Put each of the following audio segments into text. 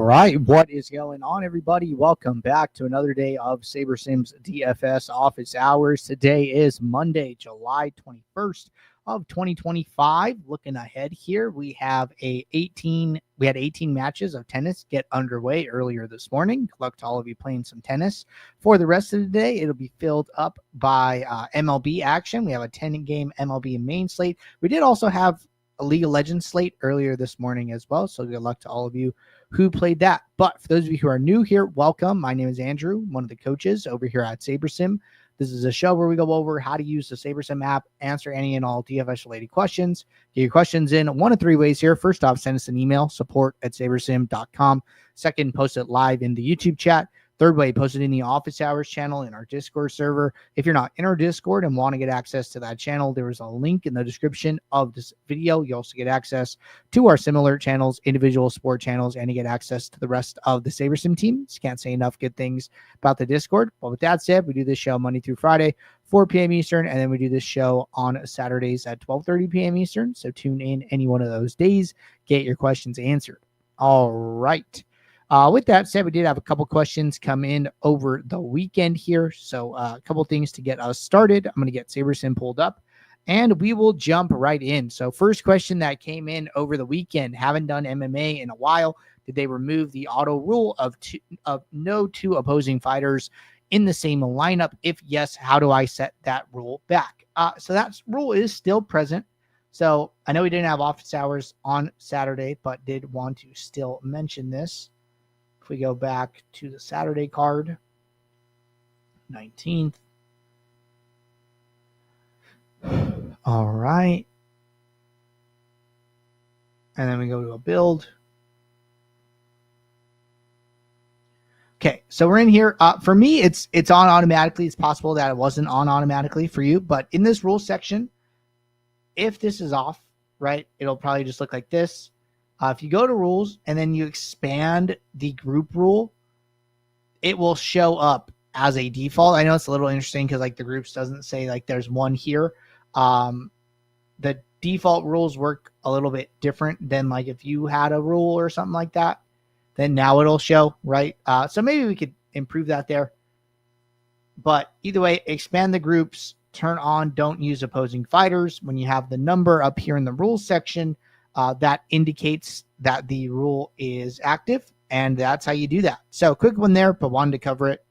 right, what is going on, everybody? Welcome back to another day of SaberSim's DFS office hours. Today is Monday, July 21st of 2025. Looking ahead here, we had 18 matches of tennis get underway earlier this morning. Good luck to all of you playing some tennis. For the rest of the day, it'll be filled up by MLB action. We have a 10-game MLB main slate. We did also have a League of Legends slate earlier this morning as well, so good luck to all of you who played that. But for those of you who are new here, welcome. My name is Andrew, one of the coaches over here at SaberSim. This is a show where we go over how to use the SaberSim app, answer any and all DFS related questions. Get your questions in one of three ways here. First off, send us an email, support@sabersim.com. Second, post it live in the YouTube chat. Third way, post it in the office hours channel in our Discord server. If you're not in our Discord and want to get access to that channel, there is a link in the description of this video. You also get access to our similar channels, individual sport channels, and you get access to the rest of the SaberSim team. Just can't say enough good things about the Discord. But with that said, we do this show Monday through Friday, 4 p.m. Eastern, and then we do this show on Saturdays at 12:30 p.m. Eastern. So tune in any one of those days, get your questions answered. All right. With that said, we did have a couple questions come in over the weekend here. So a couple things to get us started. I'm going to get SaberSim pulled up and we will jump right in. So first question that came in over the weekend, haven't done MMA in a while. Did they remove the auto rule of no two opposing fighters in the same lineup? If yes, how do I set that rule back? So that rule is still present. So I know we didn't have office hours on Saturday, but did want to still mention this. We go back to the Saturday card, 19th. All right. And then we go to a build. Okay, so we're in here. For me, it's on automatically. It's possible that it wasn't on automatically for you, but in this rules section, if this is off, right, it'll probably just look like this. If you go to rules and then you expand the group rule, it will show up as a default. I know it's a little interesting because like the groups doesn't say like there's one here. The default rules work a little bit different than like if you had a rule or something like that, then now it'll show, right? So maybe we could improve that there. But either way, expand the groups, turn on don't use opposing fighters. When you have the number up here in the rules section, that indicates that the rule is active, and that's how you do that. So quick one there, but wanted to cover it.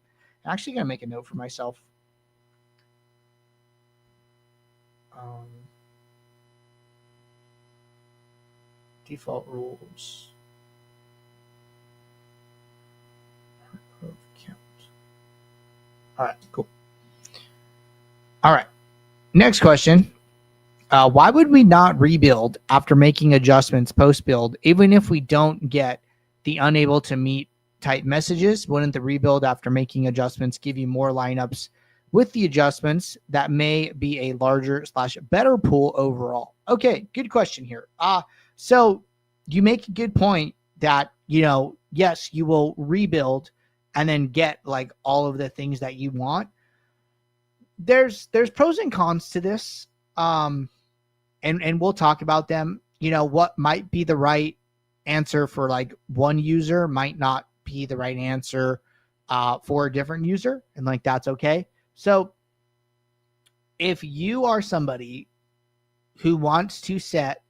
I'm actually going to make a note for myself. Default rules. All right, cool. All right, next question. Why would we not rebuild after making adjustments post-build, even if we don't get the unable to meet type messages? Wouldn't the rebuild after making adjustments give you more lineups with the adjustments that may be a larger / better pool overall? Okay, good question here. So you make a good point that, yes, you will rebuild and then get like all of the things that you want. There's pros and cons to this. And we'll talk about them. What might be the right answer for like one user might not be the right answer for a different user. And like, that's okay. So if you are somebody who wants to set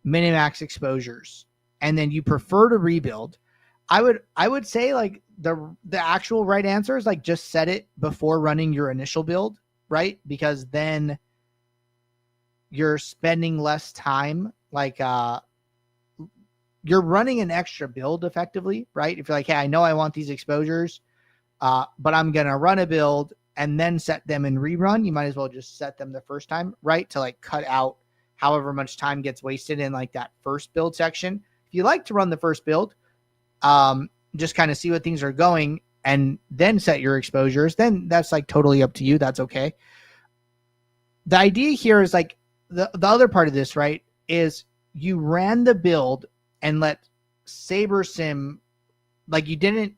minimax exposures and then you prefer to rebuild, I would say like the actual right answer is like just set it before running your initial build, right? Because then you're spending less time, like you're running an extra build effectively, right? If you're like, hey, I know I want these exposures, but I'm going to run a build and then set them in rerun, you might as well just set them the first time, right? To like cut out however much time gets wasted in like that first build section. If you like to run the first build, just kind of see what things are going and then set your exposures, then that's like totally up to you. That's okay. The idea here is like, the other part of this, right, is you ran the build and let SaberSim, like you didn't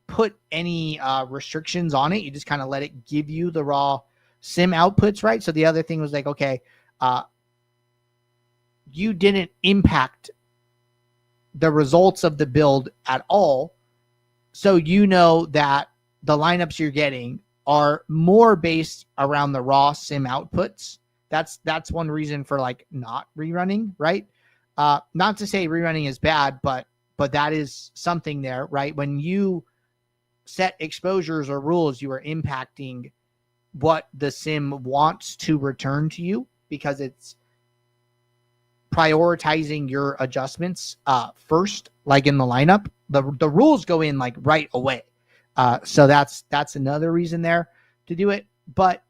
put any restrictions on it. You just kind of let it give you the raw sim outputs, right? So the other thing was like, okay, you didn't impact the results of the build at all. So you know that the lineups you're getting are more based around the raw sim outputs. That's one reason for like not rerunning, right? Not to say rerunning is bad, but that is something there, right? When you set exposures or rules, you are impacting what the sim wants to return to you because it's prioritizing your adjustments first, like in the lineup. The rules go in like right away. So that's another reason there to do it. But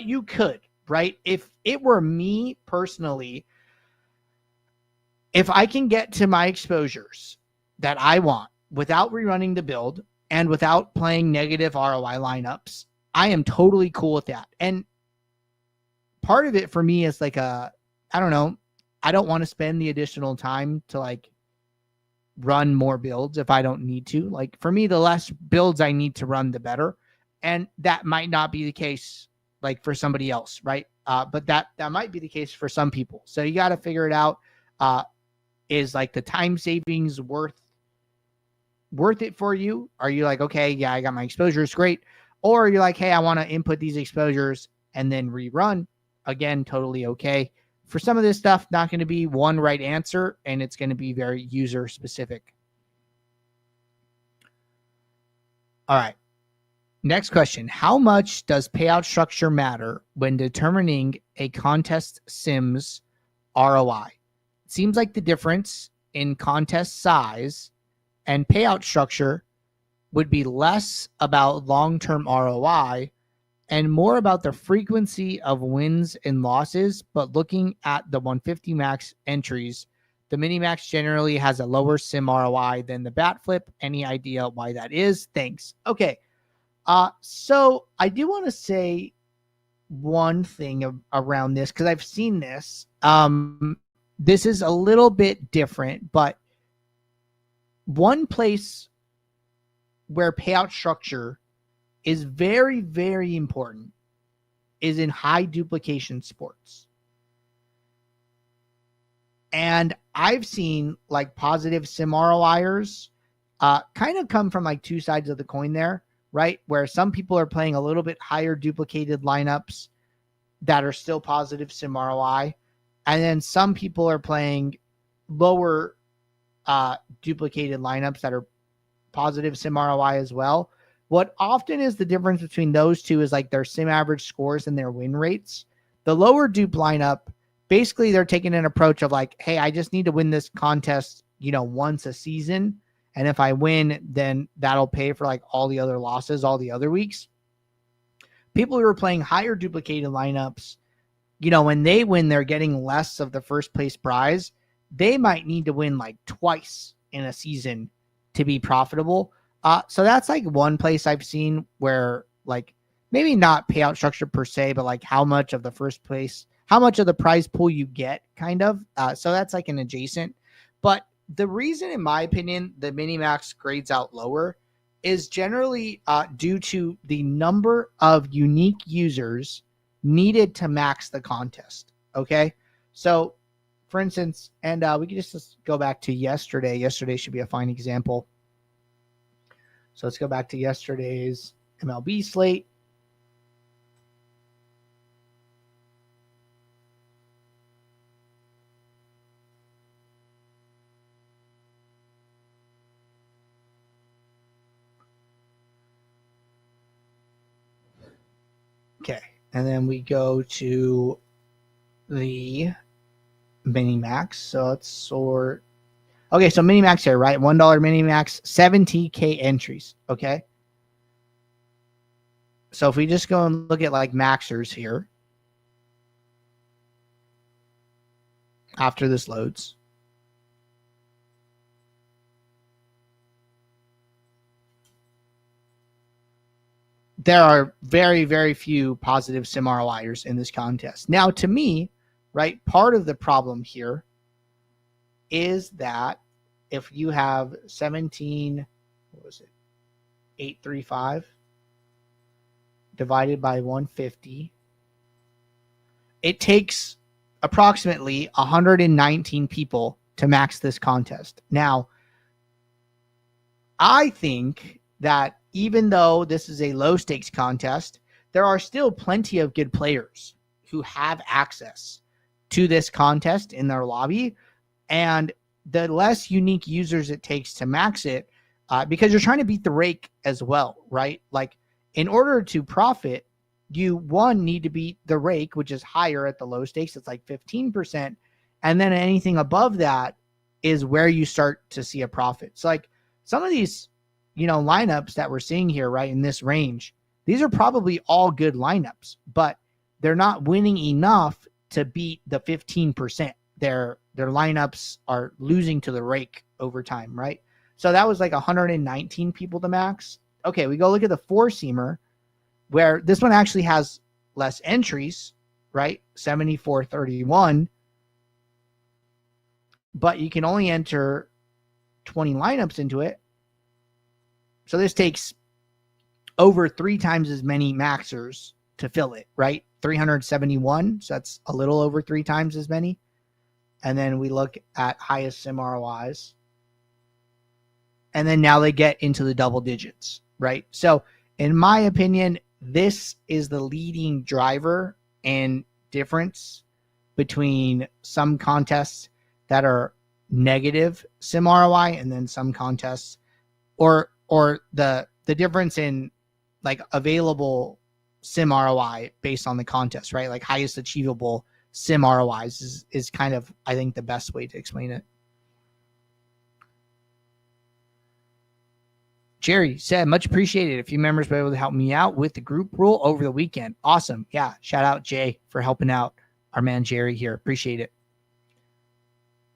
you could, right? If it were me personally, if I can get to my exposures that I want without rerunning the build and without playing negative ROI lineups, I am totally cool with that. And part of it for me is like I don't know, I don't want to spend the additional time to like run more builds if I don't need to. Like for me, the less builds I need to run, the better. And that might not be the case like for somebody else, right? But that might be the case for some people. So you got to figure it out. Is like the time savings worth it for you? Are you like, okay, yeah, I got my exposures, great. Or you're like, hey, I want to input these exposures and then rerun. Again, totally okay. For some of this stuff, not going to be one right answer, and it's going to be very user specific. All right. Next question. How much does payout structure matter when determining a contest sim's ROI? It seems like the difference in contest size and payout structure would be less about long-term ROI and more about the frequency of wins and losses. But looking at the 150 max entries, the mini max generally has a lower sim ROI than the bat flip. Any idea why that is? Thanks. Okay. So I do want to say one thing around this because I've seen this. This is a little bit different, but one place where payout structure is very, very important is in high duplication sports. And I've seen like positive sim ROIers kind of come from like two sides of the coin there, right? Where some people are playing a little bit higher duplicated lineups that are still positive sim ROI. And then some people are playing lower duplicated lineups that are positive sim ROI as well. What often is the difference between those two is like their sim average scores and their win rates. The lower dupe lineup, basically they're taking an approach of like, hey, I just need to win this contest, once a season. And if I win, then that'll pay for like all the other losses, all the other weeks. People who are playing higher duplicated lineups, when they win, they're getting less of the first place prize. They might need to win like twice in a season to be profitable. So that's like one place I've seen where like maybe not payout structure per se, but like how much of the first place, how much of the prize pool you get kind of. So that's like an adjacent. But the reason, in my opinion, the minimax grades out lower is generally due to the number of unique users needed to max the contest. Okay. So for instance, and we can just go back to yesterday. Yesterday should be a fine example. So let's go back to yesterday's MLB slate. Okay. And then we go to the mini max. So let's sort. Okay, so mini max here, right? $1 mini max, 70K entries. Okay. So if we just go and look at like maxers here after this loads. There are very, very few positive sim ROIers in this contest. Now, to me, right, part of the problem here is that if you have 17, what was it, 835 divided by 150, it takes approximately 119 people to max this contest. Now, I think that even though this is a low stakes contest, there are still plenty of good players who have access to this contest in their lobby. And the less unique users it takes to max it, because you're trying to beat the rake as well, right? Like, in order to profit, you need to beat the rake, which is higher at the low stakes. It's like 15%. And then anything above that is where you start to see a profit. So like some of these, lineups that we're seeing here, right, in this range, these are probably all good lineups, but they're not winning enough to beat the 15%. Their lineups are losing to the rake over time, right? So that was like 119 people to max. Okay, we go look at the four-seamer, where this one actually has less entries, right? 7431. But you can only enter 20 lineups into it. So this takes over 3 times as many maxers to fill it, right? 371. So that's a little over 3 times as many. And then we look at highest sim ROIs. And then now they get into the double digits, right? So in my opinion, this is the leading driver and difference between some contests that are negative sim ROI and then some contests, or the difference in like available sim ROI based on the contest, right? Like highest achievable sim ROIs is kind of, I think, the best way to explain it. Jerry said, much appreciated. A few members were able to help me out with the group rule over the weekend. Awesome. Yeah. Shout out Jay for helping out our man Jerry here. Appreciate it.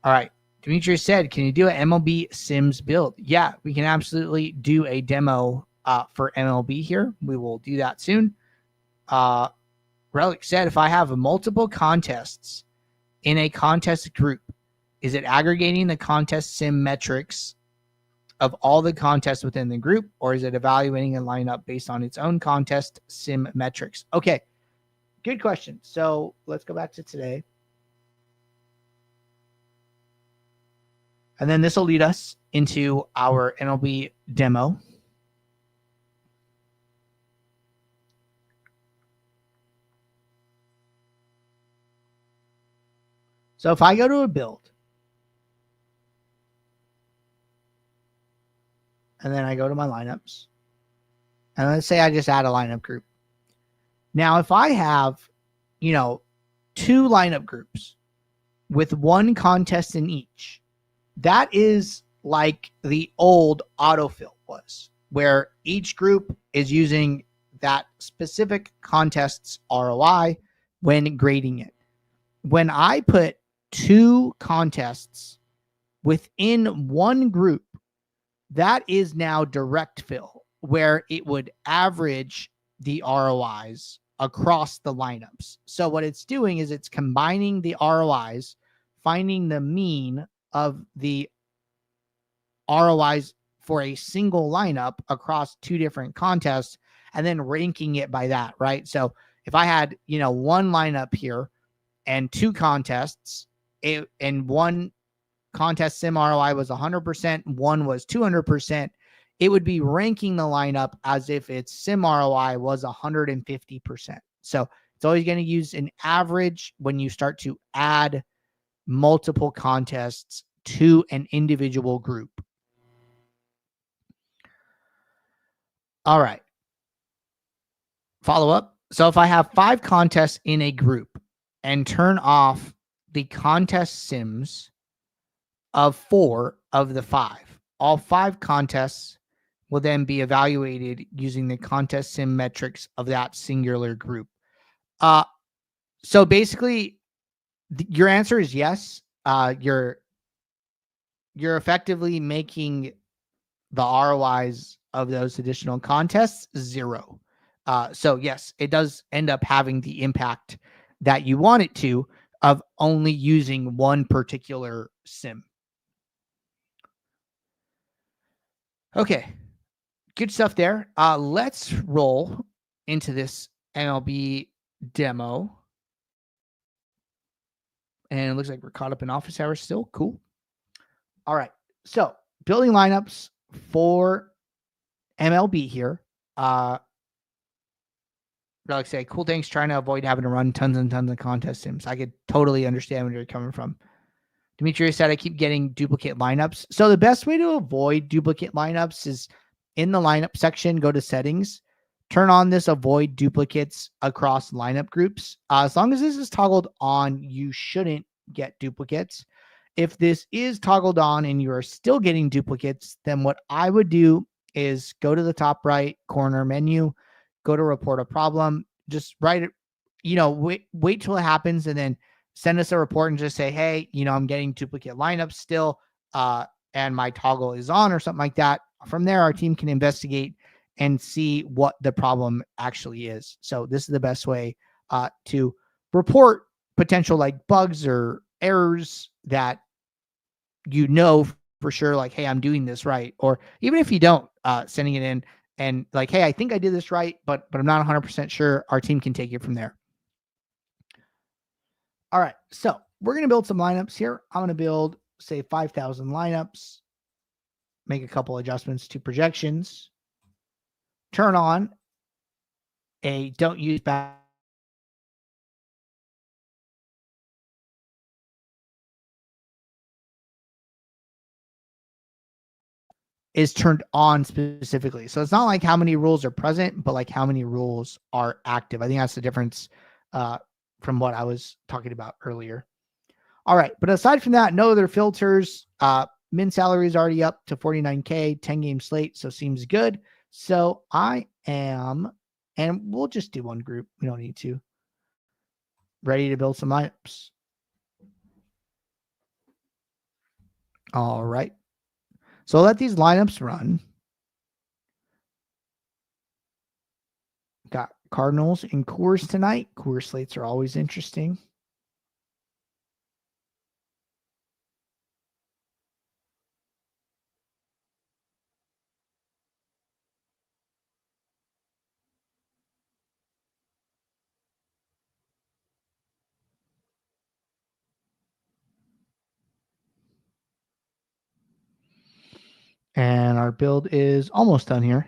All right. Demetrius said, can you do an MLB Sims build? Yeah, we can absolutely do a demo for MLB here. We will do that soon. Relic said, if I have multiple contests in a contest group, is it aggregating the contest sim metrics of all the contests within the group, or is it evaluating a lineup based on its own contest sim metrics? Okay, good question. So let's go back to today. And then this will lead us into our MLB demo. So if I go to a build, and then I go to my lineups, and let's say I just add a lineup group. Now, if I have, 2 lineup groups with 1 contest in each, that is like the old autofill was, where each group is using that specific contest's ROI when grading it. When I put 2 contests within 1 group, that is now direct fill, where it would average the ROIs across the lineups. So what it's doing is it's combining the ROIs, finding the mean of the ROIs for a single lineup across 2 different contests, and then ranking it by that, right? So if I had, 1 lineup here and 2 contests, and 1 contest sim ROI was 100%, 1 was 200%, it would be ranking the lineup as if its sim ROI was 150%. So it's always going to use an average when you start to add multiple contests to an individual group. All right. Follow up. So if I have 5 contests in a group and turn off the contest sims of 4 of the 5, all 5 contests will then be evaluated using the contest sim metrics of that singular group. So basically, your answer is yes. You're effectively making the ROIs of those additional contests 0. So yes, it does end up having the impact that you want it to, of only using 1 particular sim. Okay, good stuff there. Let's roll into this MLB demo. And it looks like we're caught up in office hours still. Cool. All right. So building lineups for MLB here. Like I say, Cool Tank's trying to avoid having to run tons and tons of contest sims. I could totally understand where you're coming from. Demetrius said I keep getting duplicate lineups. So the best way to avoid duplicate lineups is in the lineup section, go to settings, turn on this avoid duplicates across lineup groups. As long as this is toggled on, you shouldn't get duplicates. If this is toggled on and you are still getting duplicates, then what I would do is go to the top right corner menu, go to report a problem, just write it, wait till it happens and then send us a report and just say, hey, I'm getting duplicate lineups still, and my toggle is on or something like that. From there, our team can investigate and see what the problem actually is. So this is the best way to report potential like bugs or errors that for sure, like, hey, I'm doing this right. Or even if you don't, sending it in and like, hey, I think I did this right, but I'm not 100% sure. Our team can take it from there. All right, so we're going to build some lineups here. I'm going to build, say, 5,000 lineups, make a couple adjustments to projections, turn on a don't use back is turned on specifically. So it's not like how many rules are present, but like how many rules are active. I think that's the difference from what I was talking about earlier. All right, but aside from that, no other filters. Min salary is already up to 49K, 10 game slate, so seems good. So I am, and we'll just do one group. We don't need to. Ready to build some lineups. All right. So let these lineups run. Got Cardinals and Coors tonight. Coors slates are always interesting. And our build is almost done here.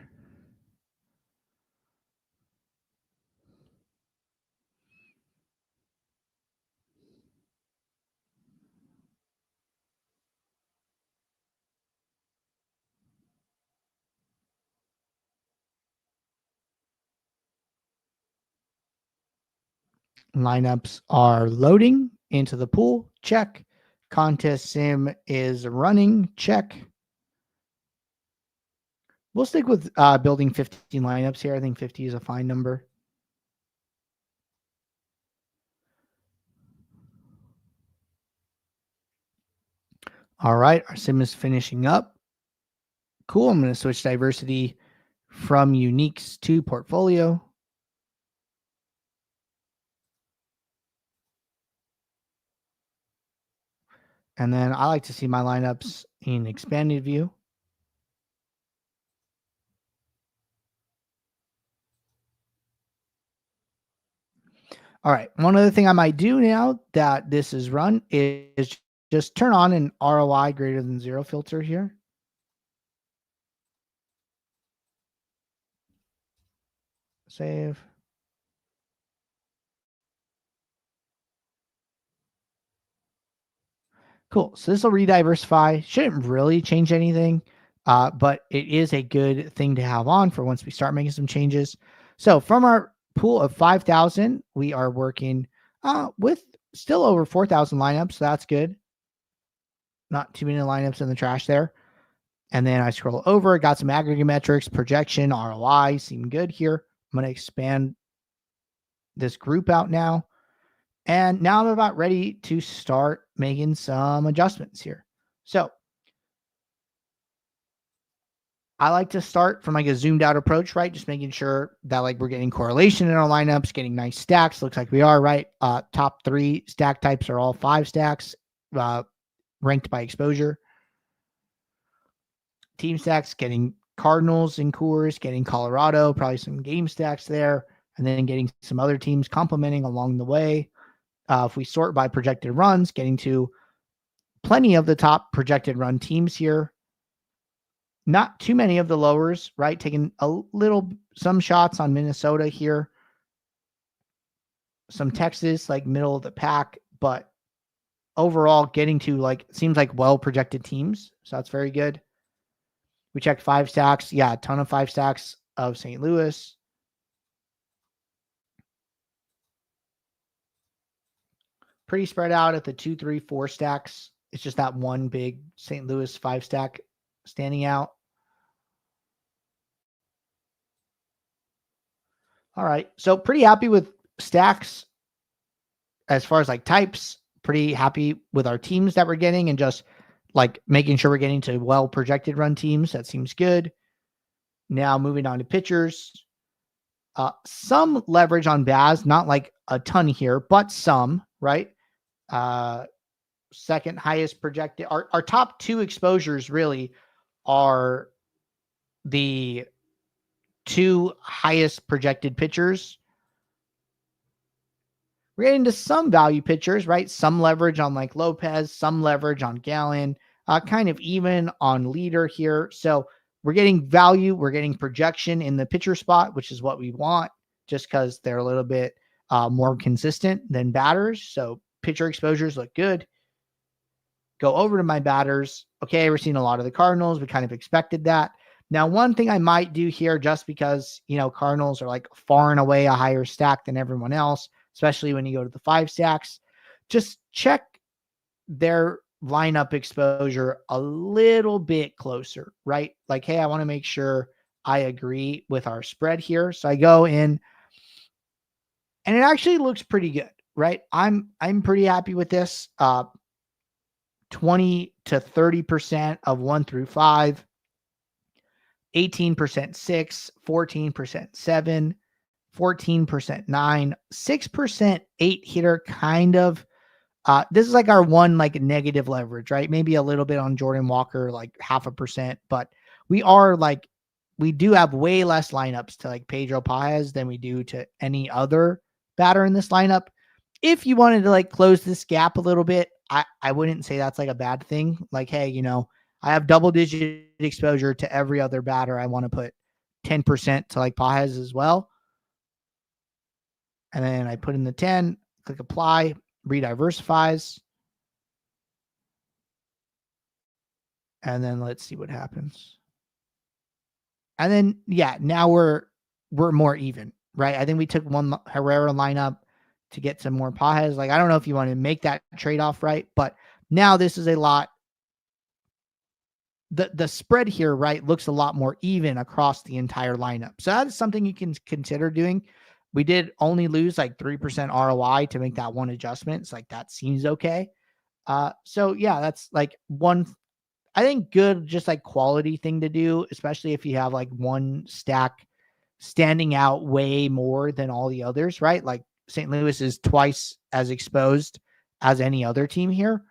Lineups are loading into the pool. Check. Contest sim is running. Check. We'll stick with building 15 lineups here. I think 50 is a fine number. All right, our sim is finishing up. Cool. I'm going to switch diversity from uniques to portfolio. And then I like to see my lineups in expanded view. All right. One other thing I might do now that this is run is just turn on an ROI greater than 0 filter here. Save. Cool. So this will rediversify. Shouldn't really change anything, but it is a good thing to have on for once we start making some changes. So from our pool of 5,000, we are working with still over 4,000 lineups. So that's good. Not too many lineups in the trash there. And then I scroll over, got some aggregate metrics, projection, ROI, seem good here. I'm going to expand this group out now. And now I'm about ready to start making some adjustments here. So I like to start from like a zoomed out approach, right? Just making sure that like we're getting correlation in our lineups, getting nice stacks. Looks like we are, right? Top 3 stack types are all 5 stacks, ranked by exposure. Team stacks, getting Cardinals and Coors, getting Colorado, probably some game stacks there, and then getting some other teams complementing along the way. If we sort by projected runs, getting to plenty of the top projected run teams here. Not too many of the lowers, right? Taking some shots on Minnesota here. Some Texas, like middle of the pack, but overall getting to like, seems like well projected teams. So that's very good. We checked 5 stacks. Yeah, a ton of 5 stacks of St. Louis. Pretty spread out at the 2, 3, 4 stacks. It's just that one big St. Louis 5 stack standing out. All right. So pretty happy with stacks as far as like types. Pretty happy with our teams that we're getting and just like making sure we're getting to well projected run teams. That seems good. Now moving on to pitchers. Some leverage on Baz, not like a ton here, but some, right? Second highest projected. Our top 2 exposures really are the 2 highest projected pitchers. We're getting to some value pitchers, right? Some leverage on like Lopez, some leverage on Gallen, kind of even on leader here. So we're getting value. We're getting projection in the pitcher spot, which is what we want just because they're a little bit more consistent than batters. So pitcher exposures look good. Go over to my batters. Okay, we're seeing a lot of the Cardinals. We kind of expected that. Now, one thing I might do here, just because, Cardinals are like far and away a higher stack than everyone else, especially when you go to the 5 stacks, just check their lineup exposure a little bit closer, right? Like, hey, I want to make sure I agree with our spread here. So I go in and it actually looks pretty good, right? I'm pretty happy with this. 20 to 30% of 1 through 5, 18% 6, 14% 7, 14% 9, 6% 8 hitter, kind of. This is like our one like negative leverage, right? Maybe a little bit on Jordan Walker, like 0.5%, but we do have way less lineups to like Pedro Paez than we do to any other batter in this lineup. If you wanted to like close this gap a little bit, I wouldn't say that's like a bad thing. Like, hey, I have double-digit exposure to every other batter. I want to put 10% to like Paez as well. And then I put in the 10, click apply, rediversifies. And then let's see what happens. And then, yeah, now we're more even, right? I think we took one Herrera lineup to get some more Paez. Like, I don't know if you want to make that trade-off, right? But now this is a lot. The spread here, right, looks a lot more even across the entire lineup. So that is something you can consider doing. We did only lose like 3% ROI to make that one adjustment. It's like, that seems okay. So yeah, that's like one, I think, good, just like quality thing to do, especially if you have like one stack standing out way more than all the others, right? Like St. Louis is twice as exposed as any other team here.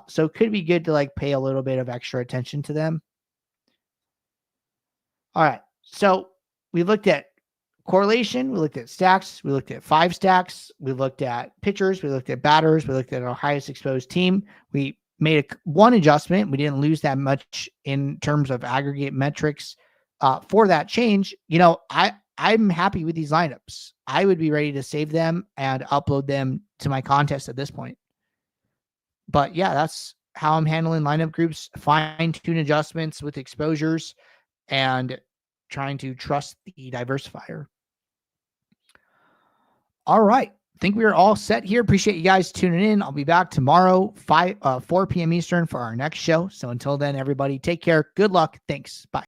So it could be good to like pay a little bit of extra attention to them. All right. So we looked at correlation. We looked at stacks. We looked at 5 stacks. We looked at pitchers. We looked at batters. We looked at our highest exposed team. We made one adjustment. We didn't lose that much in terms of aggregate metrics for that change. I'm happy with these lineups. I would be ready to save them and upload them to my contest at this point. But yeah, that's how I'm handling lineup groups, fine-tune adjustments with exposures, and trying to trust the diversifier. All right. I think we are all set here. Appreciate you guys tuning in. I'll be back tomorrow, 4 p.m. Eastern for our next show. So until then, everybody, take care. Good luck. Thanks. Bye.